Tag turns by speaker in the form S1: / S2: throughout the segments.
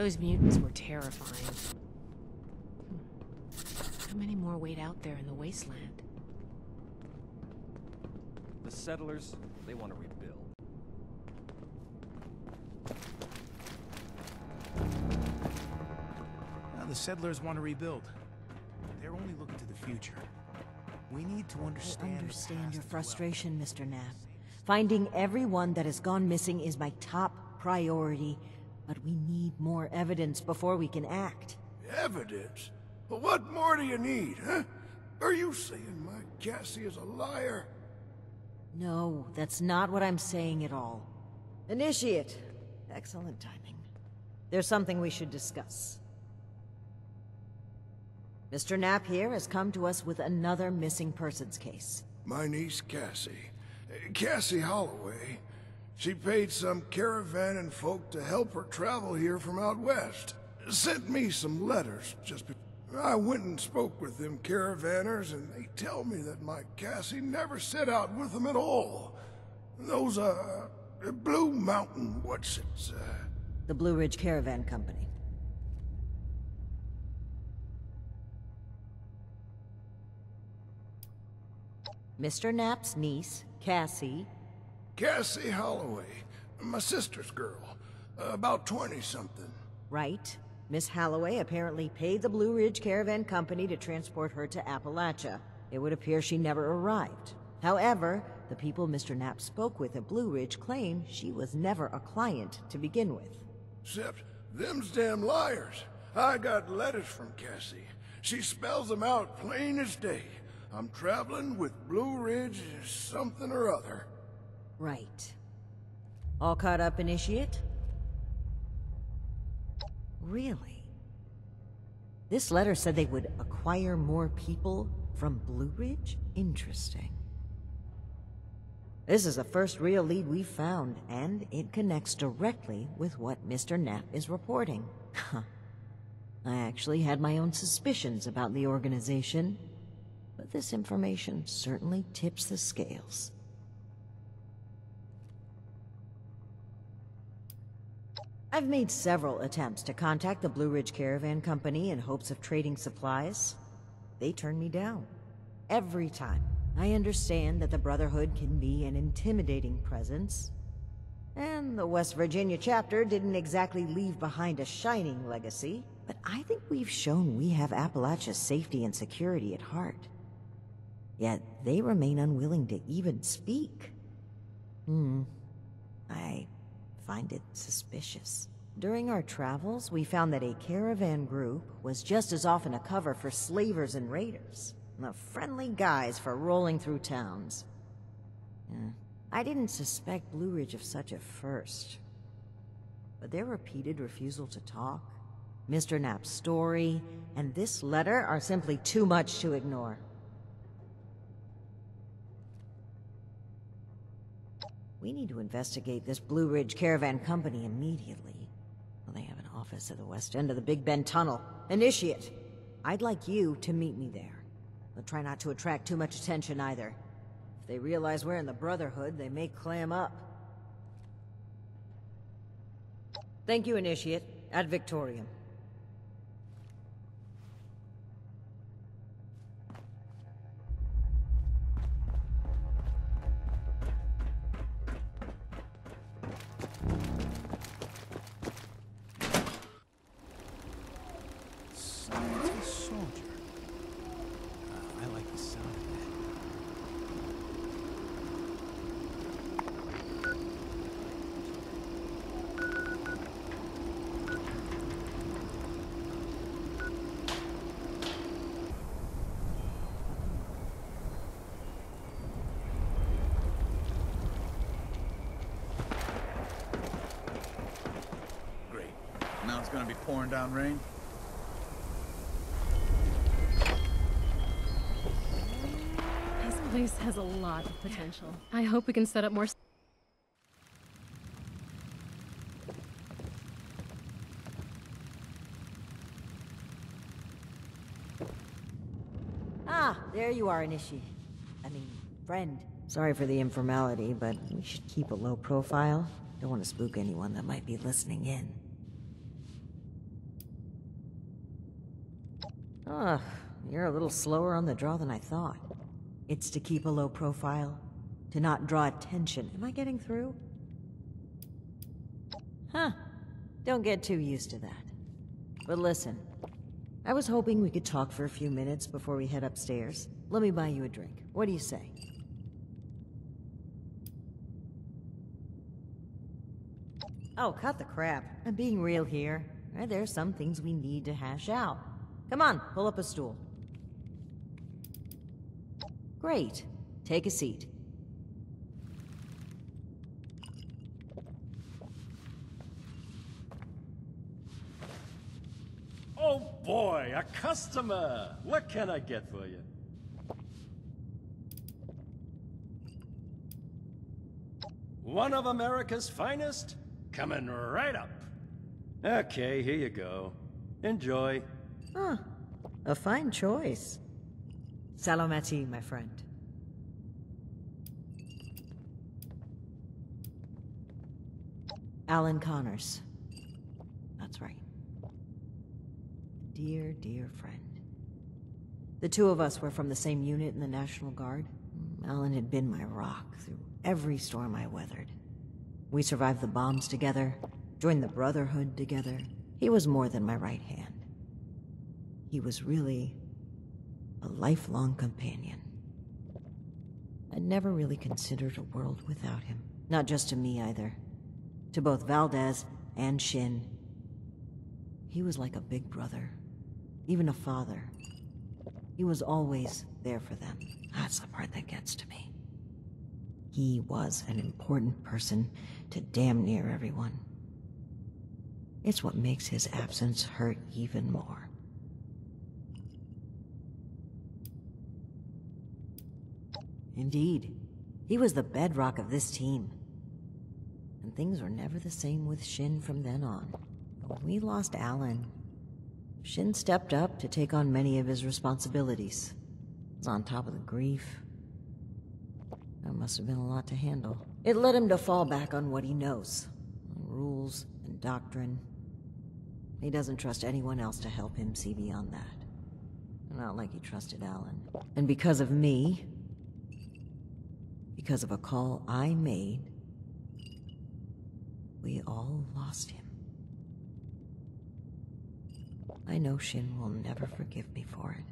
S1: Those mutants were terrifying. How many more wait out there in the wasteland?
S2: The settlers, they want to rebuild.
S3: Now the settlers want to rebuild. They're only looking to the future. We need to understand.
S4: I understand your frustration, Mr. Knapp. Finding everyone that has gone missing is my top priority, but we need more evidence before we can act.
S5: Evidence? Well, what more do you need, huh? Are you saying my Cassie is a liar?
S4: No, that's not what I'm saying at all. Initiate. Excellent timing. There's something we should discuss. Mr. Knapp here has come to us with another missing persons case.
S5: My niece Cassie. Cassie Holloway. She paid some caravan and folk to help her travel here from out west. Sent me some letters just before. I went and spoke with them caravanners, and they tell me that my Cassie never set out with them at all. Those, Blue Mountain,
S4: The Blue Ridge Caravan Company. Mr. Knapp's niece, Cassie.
S5: Cassie Holloway, my sister's girl, about 20-something.
S4: Right. Miss Holloway apparently paid the Blue Ridge Caravan Company to transport her to Appalachia. It would appear she never arrived. However, the people Mr. Knapp spoke with at Blue Ridge claim she was never a client to begin with.
S5: Except them's damn liars. I got letters from Cassie. She spells them out plain as day. I'm traveling with Blue Ridge something or other.
S4: Right. All caught up, Initiate? Really? This letter said they would acquire more people from Blue Ridge? Interesting. This is the first real lead we've found, and it connects directly with what Mr. Knapp is reporting. I actually had my own suspicions about the organization, but this information certainly tips the scales. I've made several attempts to contact the Blue Ridge Caravan Company in hopes of trading supplies. They turn me down. Every time. I understand that the Brotherhood can be an intimidating presence, and the West Virginia chapter didn't exactly leave behind a shining legacy, but I think we've shown we have Appalachia's safety and security at heart. Yet they remain unwilling to even speak. I find it suspicious. During our travels, we found that a caravan group was just as often a cover for slavers and raiders, the friendly guys for rolling through towns. I didn't suspect Blue Ridge of such at first, but their repeated refusal to talk, Mr. Knapp's story, and this letter are simply too much to ignore. We need to investigate this Blue Ridge Caravan Company immediately. Well, they have an office at the west end of the Big Bend Tunnel. Initiate! I'd like you to meet me there. But try not to attract too much attention either. If they realize we're in the Brotherhood, they may clam up. Thank you, Initiate. Ad Victoriam.
S3: Scientist soldier. I like the sound of that.
S6: Great. Now it's gonna be pouring down rain.
S1: This place has a lot of potential. I hope we can set up more...
S4: Ah, there you are, friend. Sorry for the informality, but we should keep a low profile. Don't want to spook anyone that might be listening in. Ugh, you're a little slower on the draw than I thought. It's to keep a low profile, to not draw attention. Am I getting through? Huh. Don't get too used to that. But listen, I was hoping we could talk for a few minutes before we head upstairs. Let me buy you a drink. What do you say? Oh, cut the crap. I'm being real here. There's some things we need to hash out. Come on, pull up a stool. Great. Take a seat.
S7: Oh boy, a customer! What can I get for you? One of America's finest? Coming right up. Okay, here you go. Enjoy.
S4: Huh. A fine choice. Salomati, my friend. Alan Connors. That's right. Dear, dear friend. The two of us were from the same unit in the National Guard. Alan had been my rock through every storm I weathered. We survived the bombs together, joined the Brotherhood together. He was more than my right hand. He was really a lifelong companion. I'd never really considered a world without him. Not just to me either. To both Valdez and Shin. He was like a big brother. Even a father. He was always there for them. That's the part that gets to me. He was an important person to damn near everyone. It's what makes his absence hurt even more. Indeed, he was the bedrock of this team. And things were never the same with Shin from then on. But when we lost Alan, Shin stepped up to take on many of his responsibilities. He was on top of the grief. That must have been a lot to handle. It led him to fall back on what he knows. Rules and doctrine. He doesn't trust anyone else to help him see beyond that. Not like he trusted Alan. And because of me, because of a call I made, we all lost him. I know Shin will never forgive me for it.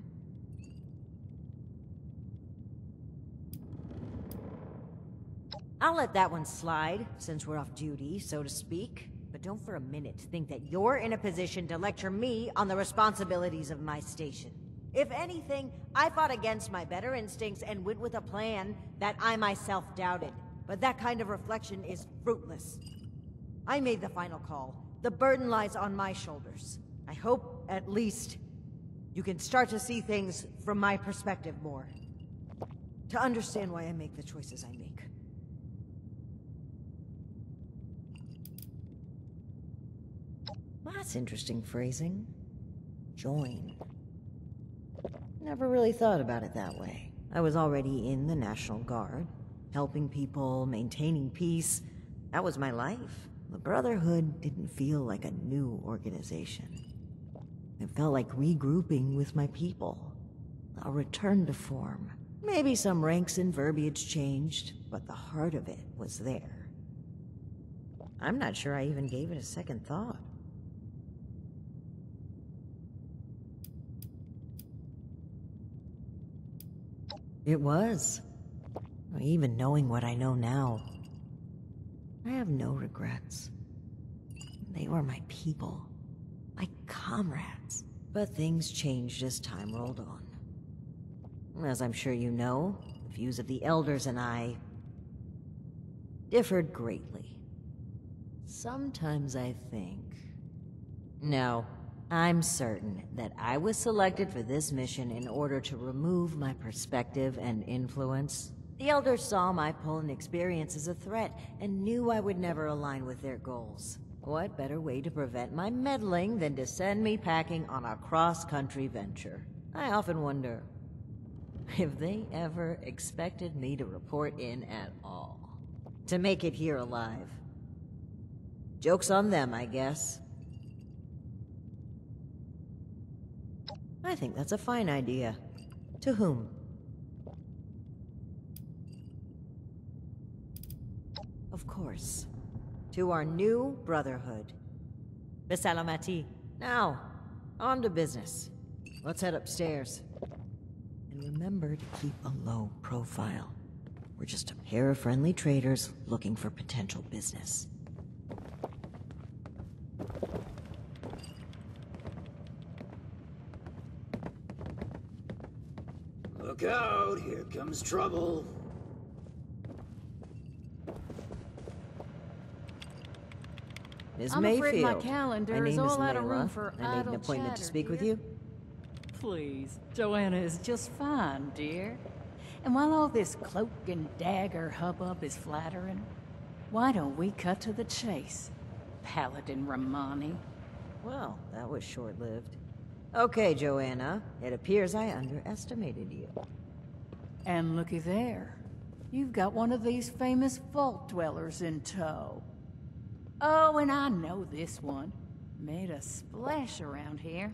S4: I'll let that one slide, since we're off duty, so to speak. But don't for a minute think that you're in a position to lecture me on the responsibilities of my station. If anything, I fought against my better instincts and went with a plan that I myself doubted. But that kind of reflection is fruitless. I made the final call. The burden lies on my shoulders. I hope, at least, you can start to see things from my perspective more. To understand why I make the choices I make. That's interesting phrasing. Join. Never really thought about it that way. I was already in the National Guard, helping people, maintaining peace. That was my life. The Brotherhood didn't feel like a new organization. It felt like regrouping with my people. A return to form. Maybe some ranks and verbiage changed, but the heart of it was there. I'm not sure I even gave it a second thought. It was. Even knowing what I know now, I have no regrets. They were my people, my comrades. But things changed as time rolled on. As I'm sure you know, the views of the elders and I differed greatly. Sometimes I think... No, I'm certain that I was selected for this mission in order to remove my perspective and influence. The elders saw my pull and experience as a threat and knew I would never align with their goals. What better way to prevent my meddling than to send me packing on a cross-country venture? I often wonder if they ever expected me to report in at all. To make it here alive. Joke's on them, I guess. I think that's a fine idea. To whom? Of course. To our new brotherhood. Bisalamati. Now, on to business. Let's head upstairs. And remember to keep a low profile. We're just a pair of friendly traders looking for potential business.
S8: Look out, here comes trouble.
S4: Ms.
S1: I'm
S4: Mayfield.
S1: afraid my calendar
S4: my
S1: is
S4: name
S1: all out of
S4: Layla.
S1: room for
S4: I made an
S1: idle
S4: appointment to
S1: chatter,
S4: speak with
S1: dear.
S4: you.
S9: Please, Joanna is just fine, dear. And while all this cloak and dagger hubbub is flattering, why don't we cut to the chase, Paladin Rahmani?
S4: Well, that was short-lived. Okay, Joanna. It appears I underestimated you.
S9: And looky there. You've got one of these famous vault dwellers in tow. Oh, and I know this one. Made a splash around here.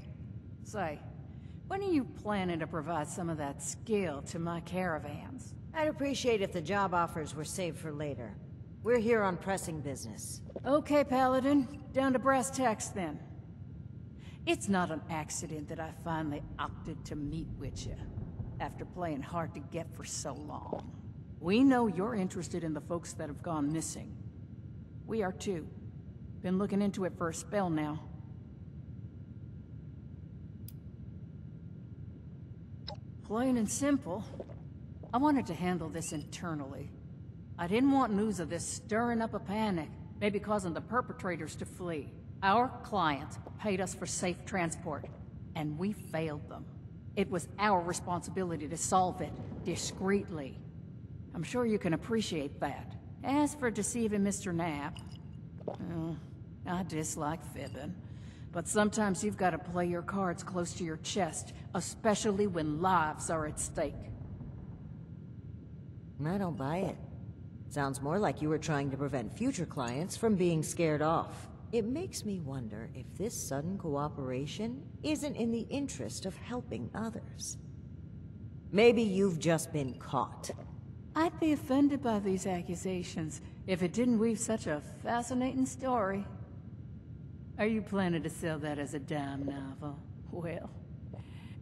S9: Say, when are you planning to provide some of that skill to my caravans?
S4: I'd appreciate if the job offers were saved for later. We're here on pressing business.
S9: Okay, Paladin. Down to brass tacks, then. It's not an accident that I finally opted to meet with you, after playing hard to get for so long. We know you're interested in the folks that have gone missing. We are too. Been looking into it for a spell now. Plain and simple, I wanted to handle this internally. I didn't want news of this stirring up a panic, maybe causing the perpetrators to flee. Our clients paid us for safe transport, and we failed them. It was our responsibility to solve it, discreetly. I'm sure you can appreciate that. As for deceiving Mr. Knapp, well, I dislike fibbing. But sometimes you've got to play your cards close to your chest, especially when lives are at stake.
S4: I don't buy it. Sounds more like you were trying to prevent future clients from being scared off. It makes me wonder if this sudden cooperation isn't in the interest of helping others. Maybe you've just been caught.
S9: I'd be offended by these accusations if it didn't weave such a fascinating story. Are you planning to sell that as a dime novel? Well,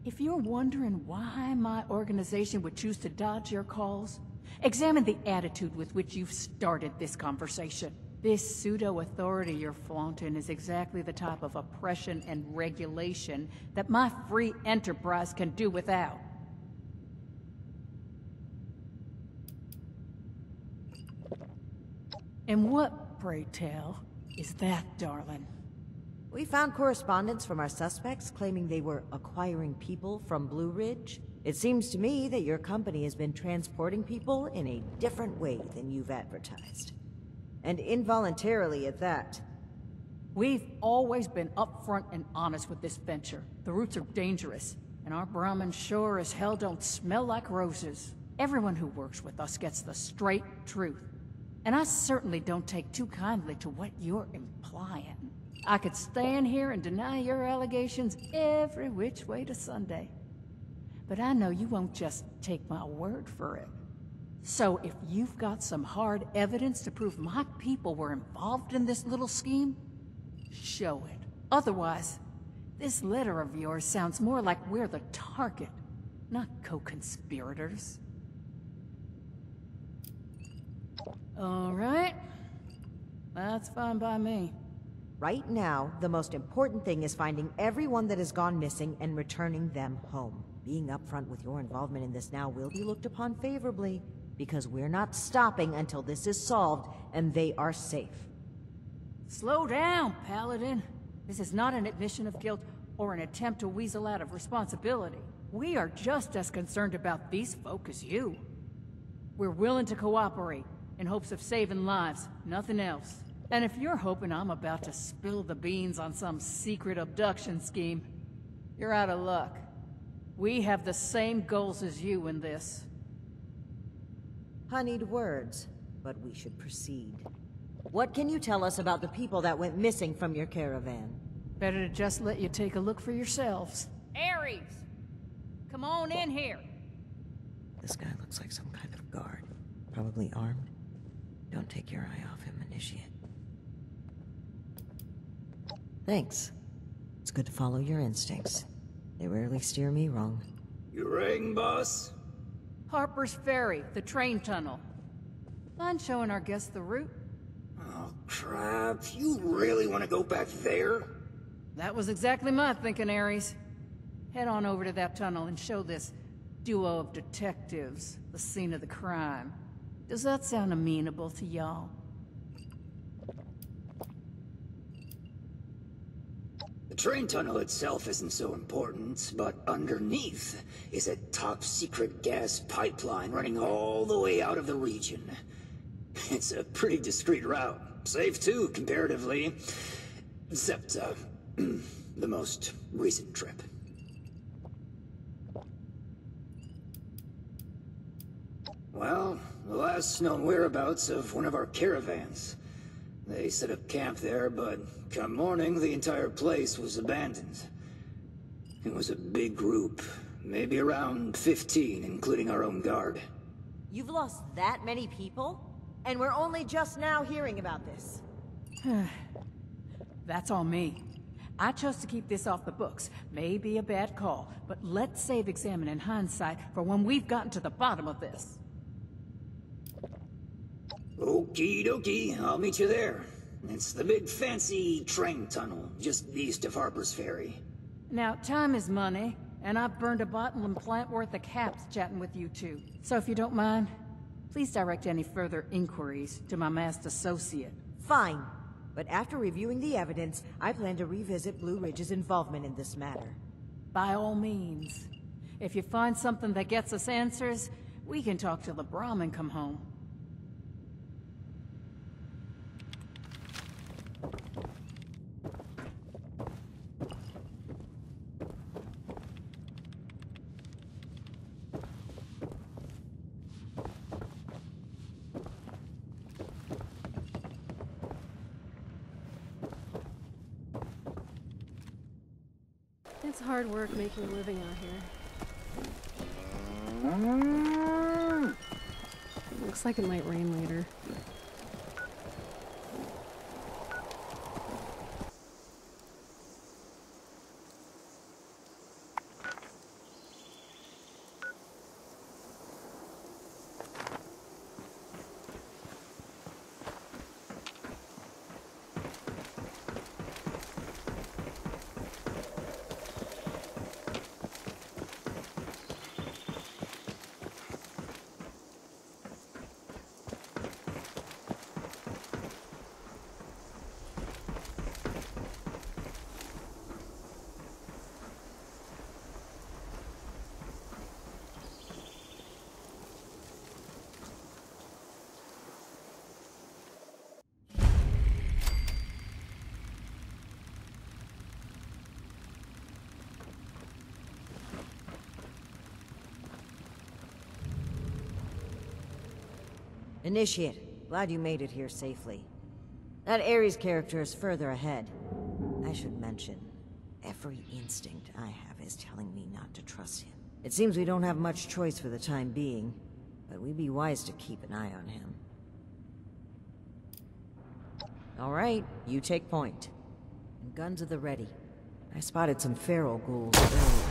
S9: if you're wondering why my organization would choose to dodge your calls, examine the attitude with which you've started this conversation. This pseudo-authority you're flaunting is exactly the type of oppression and regulation that my free enterprise can do without. And what, pray tell, is that, darling?
S4: We found correspondence from our suspects claiming they were acquiring people from Blue Ridge. It seems to me that your company has been transporting people in a different way than you've advertised. And involuntarily at that.
S9: We've always been upfront and honest with this venture. The routes are dangerous, and our Brahmins sure as hell don't smell like roses. Everyone who works with us gets the straight truth. And I certainly don't take too kindly to what you're implying. I could stand here and deny your allegations every which way to Sunday. But I know you won't just take my word for it. So if you've got some hard evidence to prove my people were involved in this little scheme, show it. Otherwise, this letter of yours sounds more like we're the target, not co-conspirators. All right. That's fine by me.
S4: Right now, the most important thing is finding everyone that has gone missing and returning them home. Being upfront with your involvement in this now will be looked upon favorably, because we're not stopping until this is solved and they are safe.
S9: Slow down, Paladin. This is not an admission of guilt or an attempt to weasel out of responsibility. We are just as concerned about these folk as you. We're willing to cooperate in hopes of saving lives, nothing else. And if you're hoping I'm about to spill the beans on some secret abduction scheme, you're out of luck. We have the same goals as you in this.
S4: Honeyed words, but we should proceed. What can you tell us about the people that went missing from your caravan?
S9: Better to just let you take a look for yourselves. Aries! Come on in here.
S4: This guy looks like some kind of guard. Probably armed. Don't take your eye off him, Initiate. Thanks. It's good to follow your instincts. They rarely steer me wrong.
S8: You rang, boss?
S9: Harper's Ferry, the train tunnel. Mind showing our guests the route?
S8: Oh, crap. You really want to go back there?
S9: That was exactly my thinking, Aries. Head on over to that tunnel and show this duo of detectives the scene of the crime. Does that sound amenable to y'all?
S8: The train tunnel itself isn't so important, but underneath is a top-secret gas pipeline running all the way out of the region. It's a pretty discreet route. Safe too, comparatively. Except, the most recent trip. Well, the last known whereabouts of one of our caravans. They set up camp there, but come morning, the entire place was abandoned. It was a big group, maybe around 15, including our own guard.
S4: You've lost that many people? And we're only just now hearing about this.
S9: That's on me. I chose to keep this off the books. May be a bad call, but let's save examining hindsight for when we've gotten to the bottom of this.
S8: Okie dokie, I'll meet you there. It's the big fancy train tunnel, just east of Harper's Ferry.
S9: Now, time is money, and I've burned a bottle and plant worth of caps chatting with you two. So if you don't mind, please direct any further inquiries to my masked associate.
S4: Fine. But after reviewing the evidence, I plan to revisit Blue Ridge's involvement in this matter.
S9: By all means. If you find something that gets us answers, we can talk till the Brahmin come home.
S1: It's hard work making a living out here. Looks like it might rain later.
S4: Initiate, glad you made it here safely. That Aries character is further ahead. I should mention, every instinct I have is telling me not to trust him. It seems we don't have much choice for the time being, but we'd be wise to keep an eye on him. Alright, you take point. And guns at the ready. I spotted some feral ghouls earlier.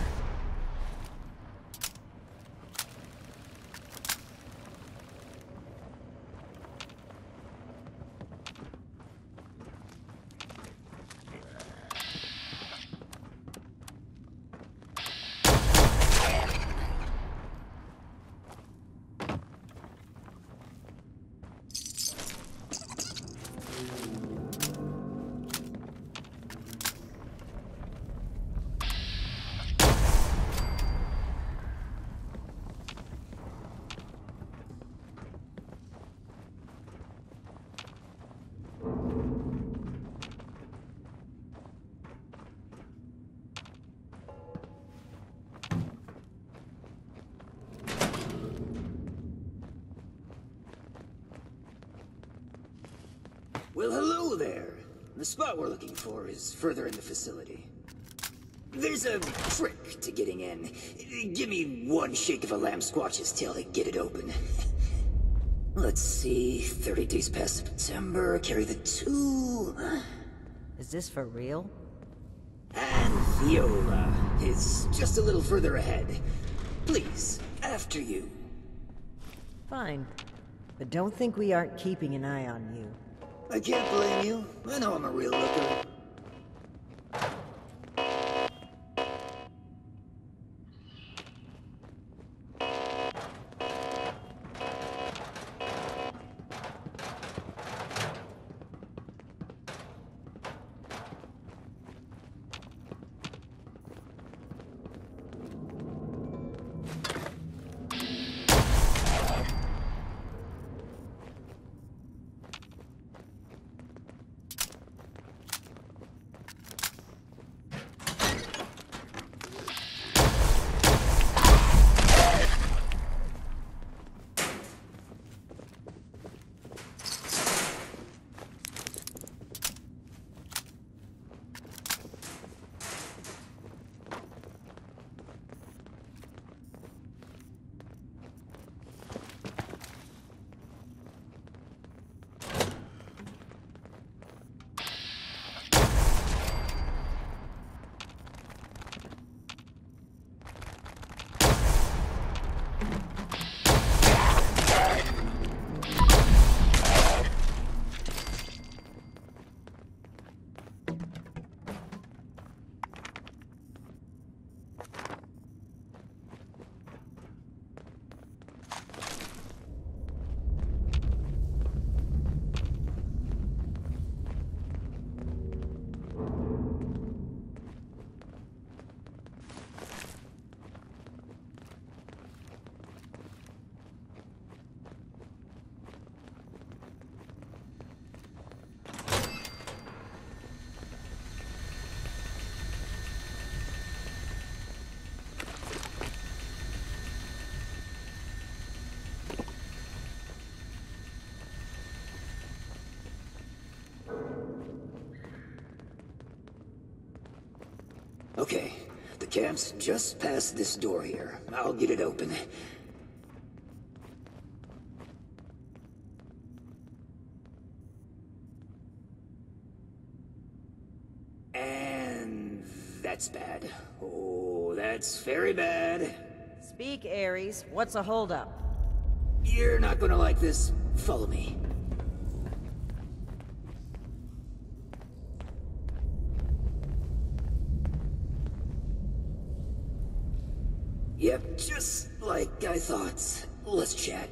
S8: Well, hello there. The spot we're looking for is further in the facility. There's a trick to getting in. Give me one shake of a lamb squatch's tail to get it open. Let's see, 30 days past September, carry the 2.
S4: Is this for real?
S8: And Viola is just a little further ahead. Please, after you.
S4: Fine. But don't think we aren't keeping an eye on you.
S8: I can't blame you. I know I'm a real looker. Okay, the camp's just past this door here. I'll get it open. And that's bad. Oh, that's very bad.
S4: Speak, Aries. What's a holdup?
S8: You're not gonna like this. Follow me. Yep, just like I thought. Let's chat.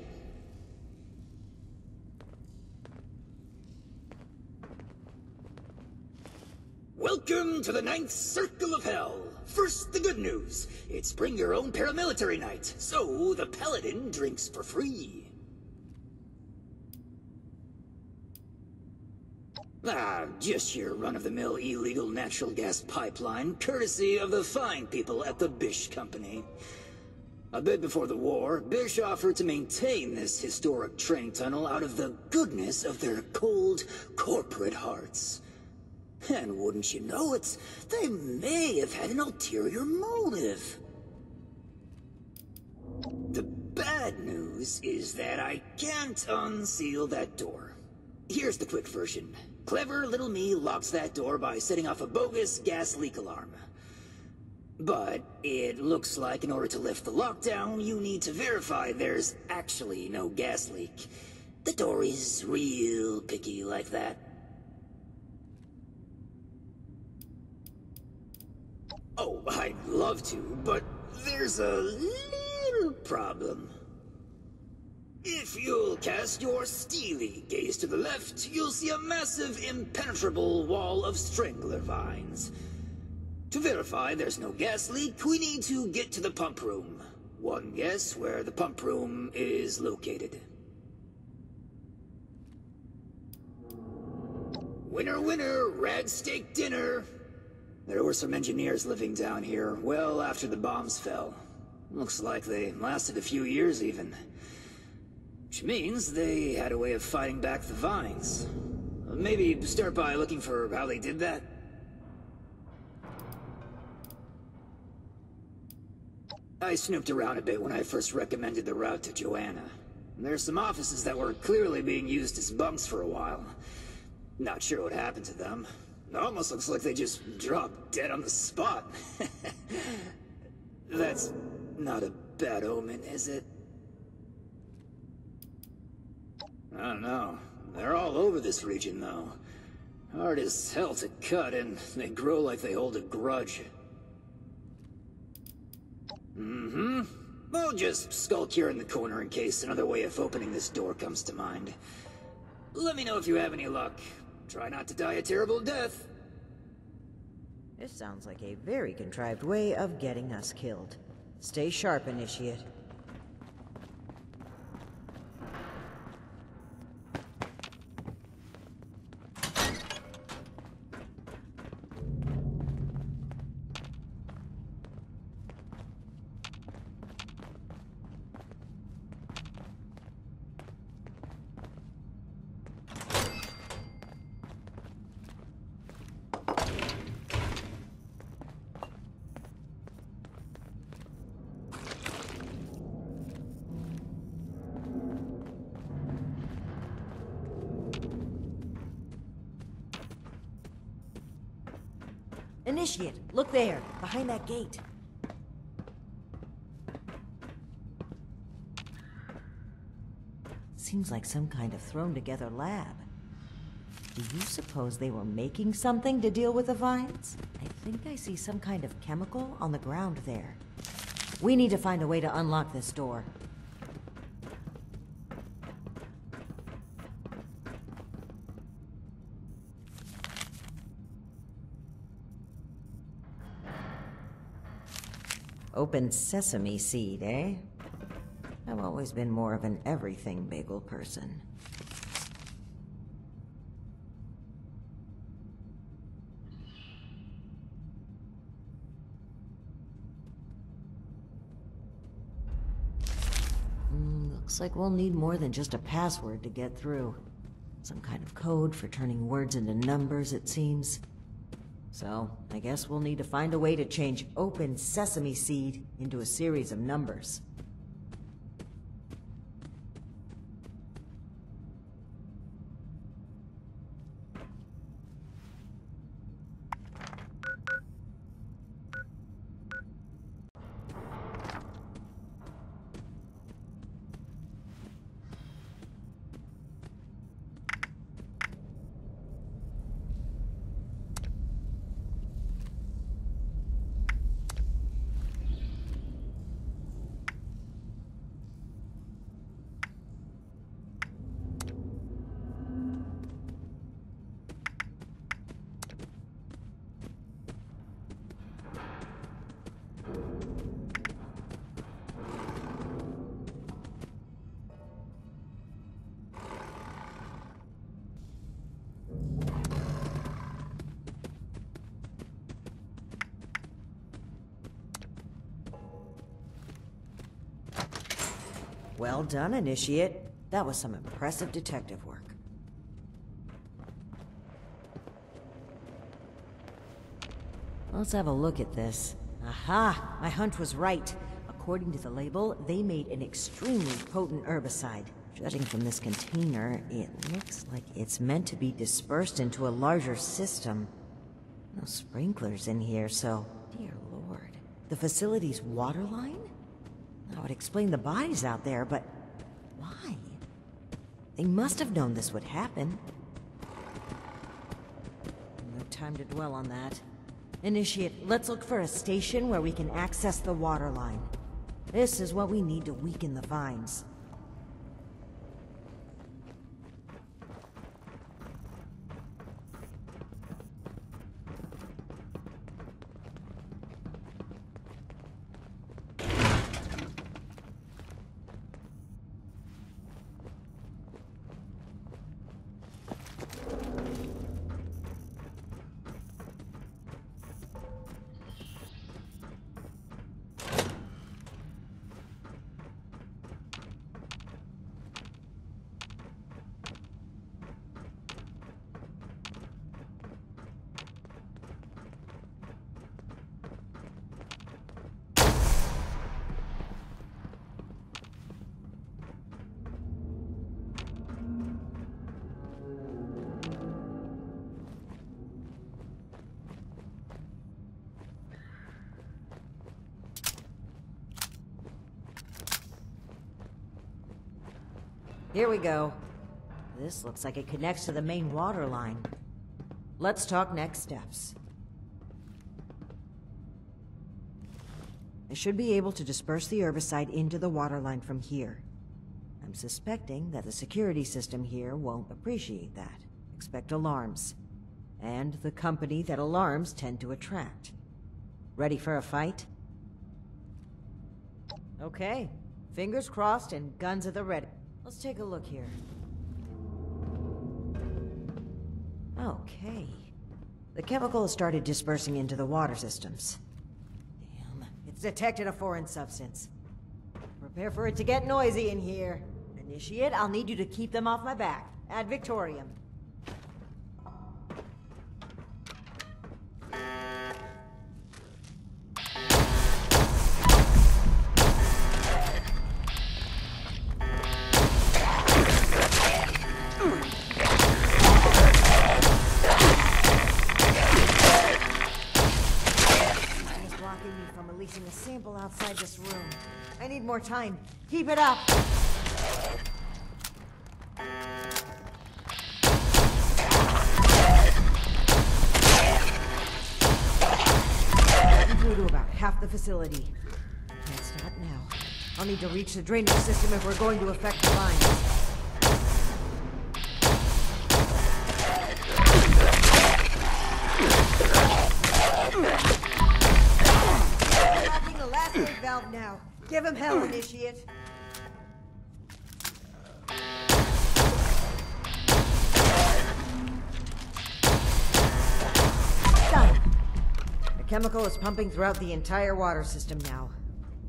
S8: Welcome to the 9th Circle of Hell. First, the good news. It's bring your own paramilitary night, so the Paladin drinks for free. Just your run-of-the-mill illegal natural gas pipeline, courtesy of the fine people at the Bish Company. A bit before the war, Bish offered to maintain this historic train tunnel out of the goodness of their cold, corporate hearts. And wouldn't you know it, they may have had an ulterior motive. The bad news is that I can't unseal that door. Here's the quick version. Clever little me locks that door by setting off a bogus gas leak alarm. But it looks like in order to lift the lockdown, you need to verify there's actually no gas leak. The door is real picky like that. Oh, I'd love to, but there's a little problem. If you'll cast your steely gaze to the left, you'll see a massive, impenetrable wall of strangler vines. To verify there's no gas leak, we need to get to the pump room. One guess where the pump room is located. Winner, winner, rad steak dinner. There were some engineers living down here well after the bombs fell. Looks like they lasted a few years even. Which means they had a way of fighting back the vines. Maybe start by looking for how they did that. I snooped around a bit when I first recommended the route to Joanna. There's some offices that were clearly being used as bunks for a while. Not sure what happened to them. It almost looks like they just dropped dead on the spot. That's not a bad omen, is it? I don't know. They're all over this region, though. Hard as hell to cut, and they grow like they hold a grudge. I'll just skulk here in the corner in case another way of opening this door comes to mind. Let me know if you have any luck. Try not to die a terrible death.
S4: This sounds like a very contrived way of getting us killed. Stay sharp, Initiate. Initiate, look there, behind that gate. Seems like some kind of thrown-together lab. Do you suppose they were making something to deal with the vines? I think I see some kind of chemical on the ground there. We need to find a way to unlock this door. Open sesame seed, eh? I've always been more of an everything bagel person. Looks like we'll need more than just a password to get through. Some kind of code for turning words into numbers, it seems. So, I guess we'll need to find a way to change open sesame seed into a series of numbers. Well done, Initiate. That was some impressive detective work. Let's have a look at this. Aha! My hunch was right. According to the label, they made an extremely potent herbicide. Judging from this container, it looks like it's meant to be dispersed into a larger system. No sprinklers in here, so... Dear Lord. The facility's water line? That would explain the bodies out there, but... why? They must have known this would happen. No time to dwell on that. Initiate, let's look for a station where we can access the water line. This is what we need to weaken the vines. Here we go. This looks like it connects to the main water line. Let's talk next steps. I should be able to disperse the herbicide into the water line from here. I'm suspecting that the security system here won't appreciate that. Expect alarms. And the company that alarms tend to attract. Ready for a fight? Okay. Fingers crossed and guns at the ready. Let's take a look here. Okay. The chemical has started dispersing into the water systems. Damn. It's detected a foreign substance. Prepare for it to get noisy in here. Initiate, I'll need you to keep them off my back. Ad Victorium. A sample outside this room. I need more time. Keep it up. I'm through to about half the facility. Can't stop now. I'll need to reach the drainage system if we're going to affect the lines. Valve now. Give him hell, Initiate. Done. The chemical is pumping throughout the entire water system now,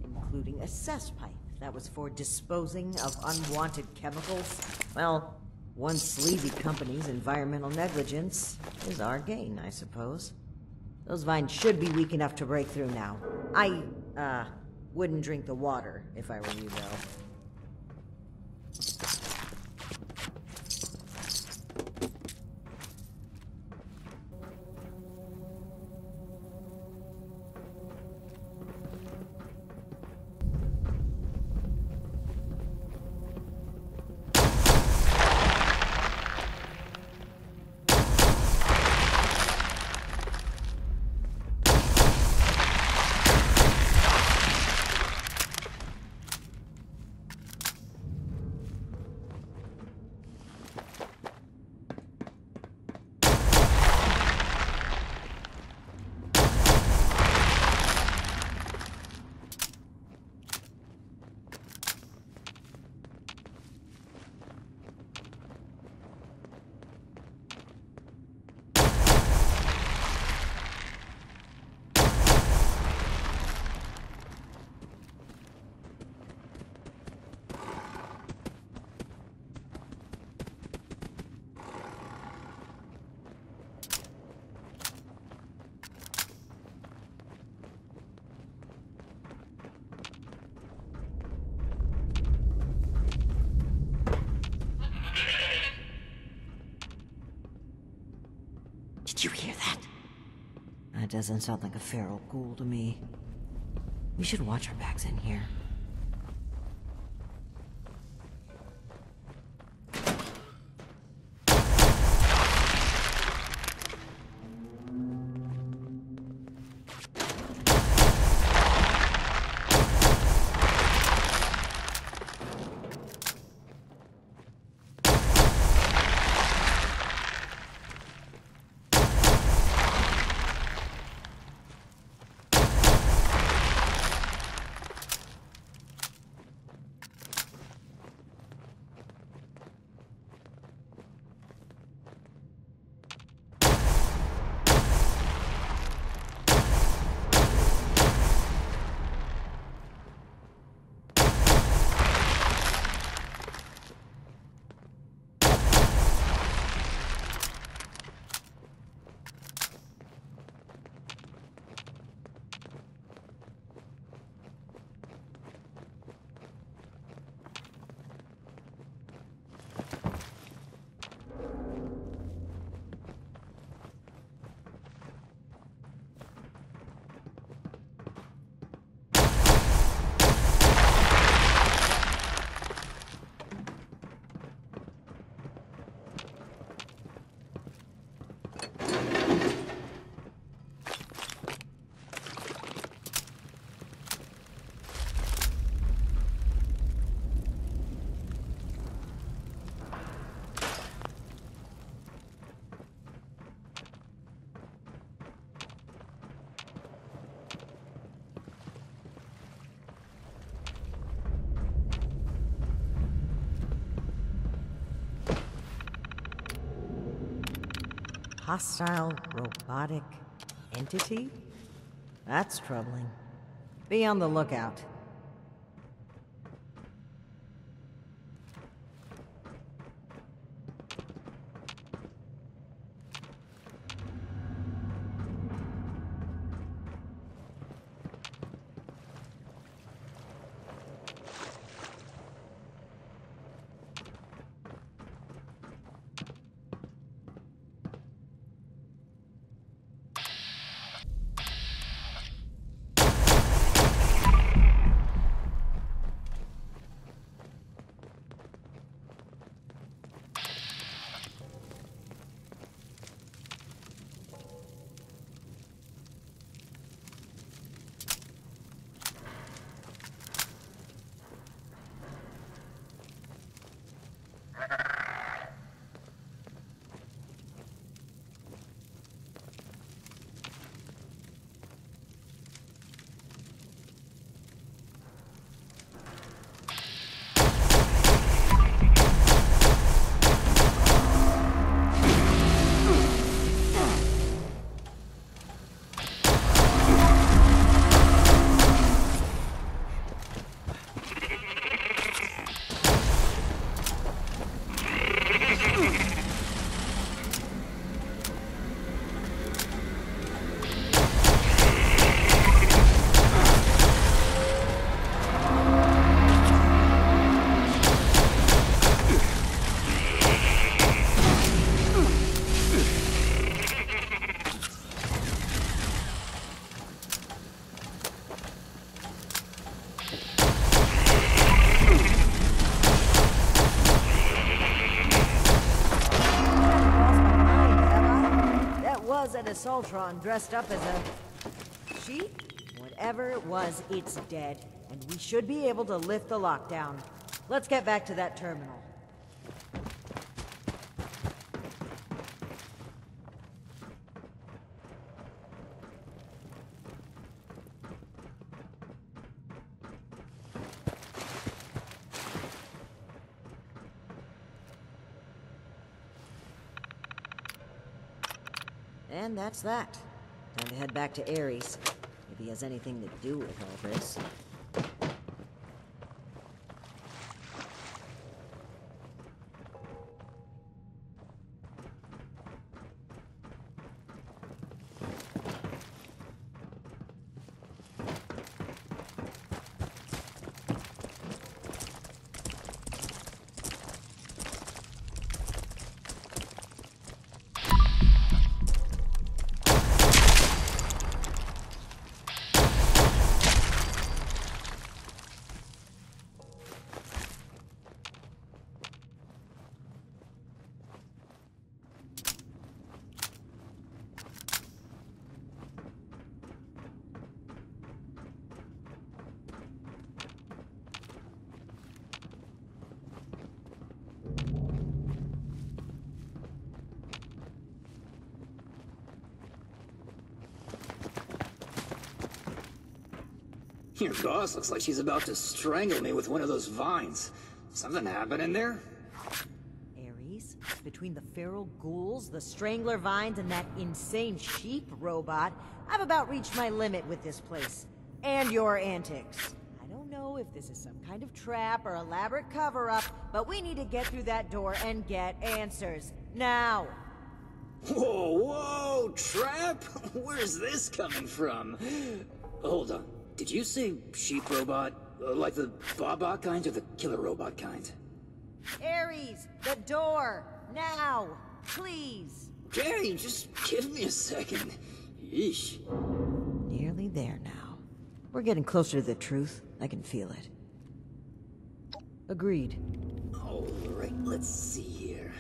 S4: including a cess pipe that was for disposing of unwanted chemicals. Well, one sleazy company's environmental negligence is our gain, I suppose. Those vines should be weak enough to break through now. I wouldn't drink the water if I were you, though. Did you hear that? That doesn't sound like a feral ghoul to me. We should watch our backs in here. hostile robotic entity? That's troubling. Be on the lookout. Assaultron dressed up as a sheep? Whatever it was, it's dead, and we should be able to lift the lockdown. Let's get back to that terminal. And that's that. Time to head back to Aries, if he has anything to do with all this.
S8: Your boss looks like she's about to strangle me with one of those vines. Something happened in there?
S4: Aries, between the feral ghouls, the strangler vines, and that insane sheep robot, I've about reached my limit with this place. And your antics. I don't know if this is some kind of trap or elaborate cover-up, but we need to get through that door and get answers. Now!
S8: Whoa, whoa, trap? Where's this coming from? Hold on. Did you say sheep robot? Like the Baba kind or the killer robot kind?
S4: Aries, the door! Now! Please!
S8: Okay, just give me a second. Yeesh.
S4: Nearly there now. We're getting closer to the truth. I can feel it. Agreed.
S8: Alright, let's see here.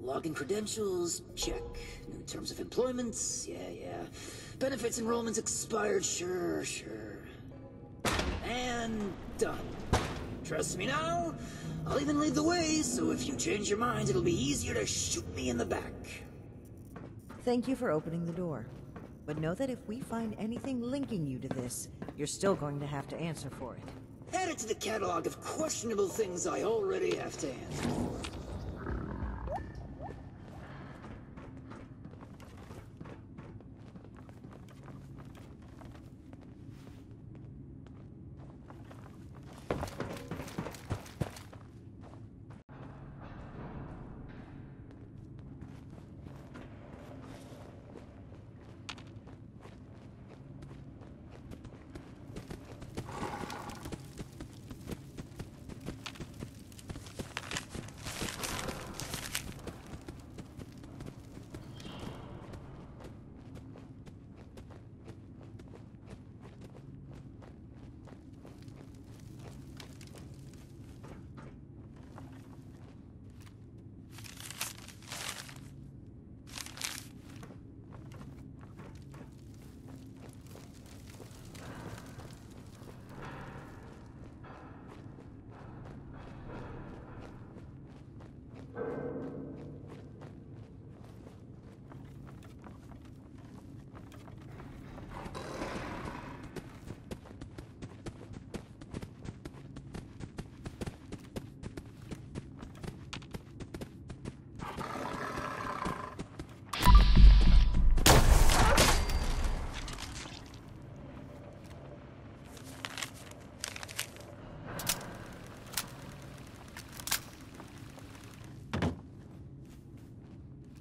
S8: Login credentials, check. New terms of employment, yeah. Benefits enrollments expired, sure. And done. Trust me now? I'll even lead the way, so if you change your mind, it'll be easier to shoot me in the back.
S4: Thank you for opening the door. But know that if we find anything linking you to this, you're still going to have to answer for it.
S8: Add it to the catalog of questionable things I already have to answer for.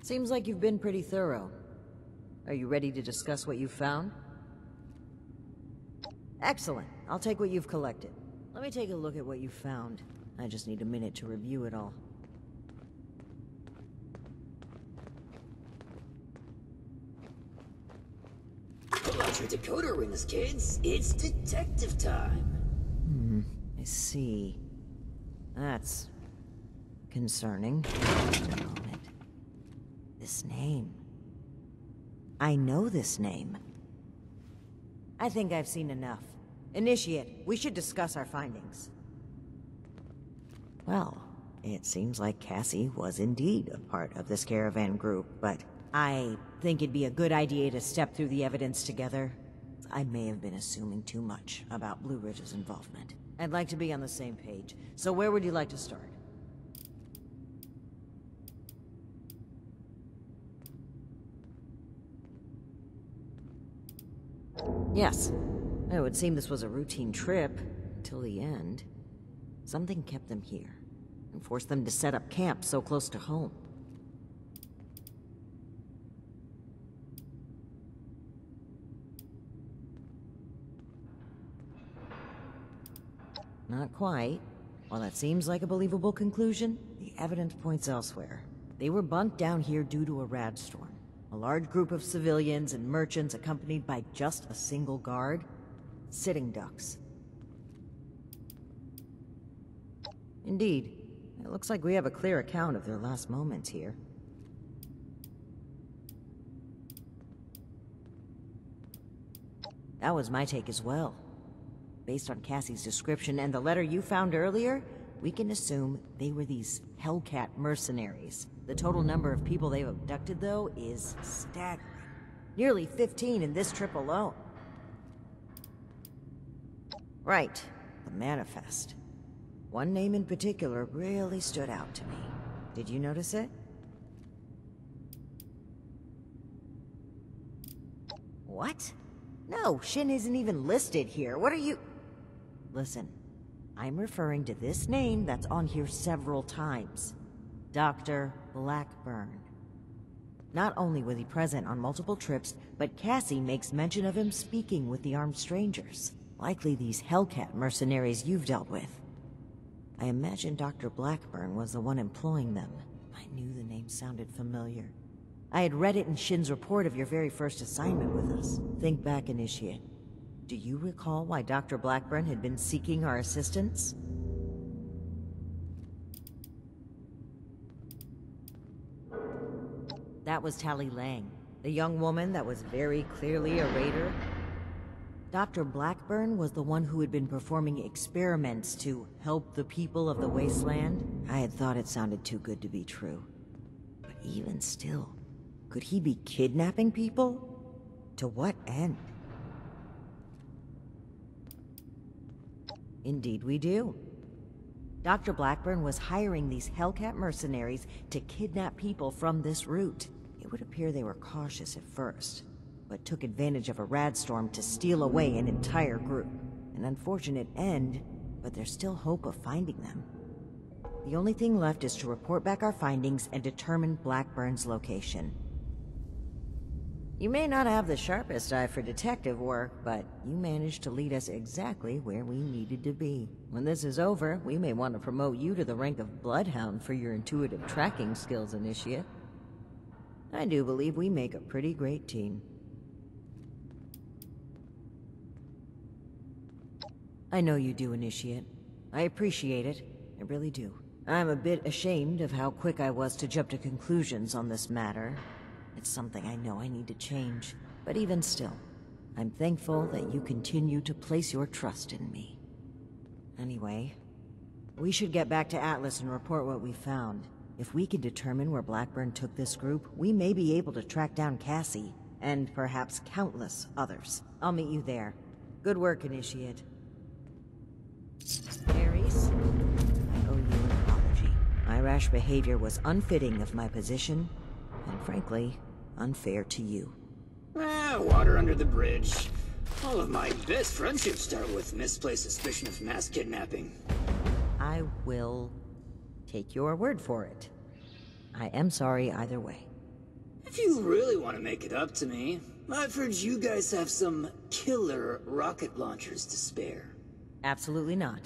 S4: Seems like you've been pretty thorough. Are you ready to discuss what you've found? Excellent. I'll take what you've collected. Let me take a look at what you've found. I just need a minute to review it all.
S8: Pull out your decoder rings, kids. It's detective time.
S4: I see. That's concerning. Just a moment. This name. I know this name. I think I've seen enough. Initiate, we should discuss our findings. Well, it seems like Cassie was indeed a part of this caravan group, but I think it'd be a good idea to step through the evidence together. I may have been assuming too much about Blue Ridge's involvement. I'd like to be on the same page, so where would you like to start? Yes. It would seem this was a routine trip, till the end. Something kept them here, and forced them to set up camp so close to home. Not quite. While that seems like a believable conclusion, the evidence points elsewhere. They were bunked down here due to a rad storm. A large group of civilians and merchants accompanied by just a single guard. Sitting ducks. Indeed. It looks like we have a clear account of their last moments here. That was my take as well. Based on Cassie's description and the letter you found earlier, we can assume they were these Hellcat mercenaries. The total number of people they've abducted, though, is staggering. Nearly 15 in this trip alone. Right, the manifest. One name in particular really stood out to me. Did you notice it? What? No, Shin isn't even listed here. What are you... Listen, I'm referring to this name that's on here several times. Dr. Blackburn. Not only was he present on multiple trips, but Cassie makes mention of him speaking with the armed strangers. Likely these Hellcat mercenaries you've dealt with. I imagine Dr. Blackburn was the one employing them. I knew the name sounded familiar. I had read it in Shin's report of your very first assignment with us. Think back, Initiate. Do you recall why Dr. Blackburn had been seeking our assistance? That was Tally Lang, the young woman that was very clearly a raider. Dr. Blackburn was the one who had been performing experiments to help the people of the wasteland. I had thought it sounded too good to be true. But even still, could he be kidnapping people? To what end? Indeed we do. Dr. Blackburn was hiring these Hellcat mercenaries to kidnap people from this route. It would appear they were cautious at first, but took advantage of a rad storm to steal away an entire group. An unfortunate end, but there's still hope of finding them. The only thing left is to report back our findings and determine Blackburn's location. You may not have the sharpest eye for detective work, but you managed to lead us exactly where we needed to be. When this is over, we may want to promote you to the rank of Bloodhound for your intuitive tracking skills, Initiate. I do believe we make a pretty great team. I know you do, Initiate. I appreciate it. I really do. I'm a bit ashamed of how quick I was to jump to conclusions on this matter. It's something I know I need to change. But even still, I'm thankful that you continue to place your trust in me. Anyway, we should get back to Atlas and report what we found. If we can determine where Blackburn took this group, we may be able to track down Cassie, and perhaps countless others. I'll meet you there. Good work, Initiate. Aries, I owe you an apology. My rash behavior was unfitting of my position, and frankly, unfair to you.
S8: Water under the bridge. All of my best friendships start with misplaced suspicion of mass kidnapping.
S4: I will take your word for it. I am sorry either way.
S8: If you really want to make it up to me, I've heard you guys have some killer rocket launchers to spare.
S4: Absolutely not.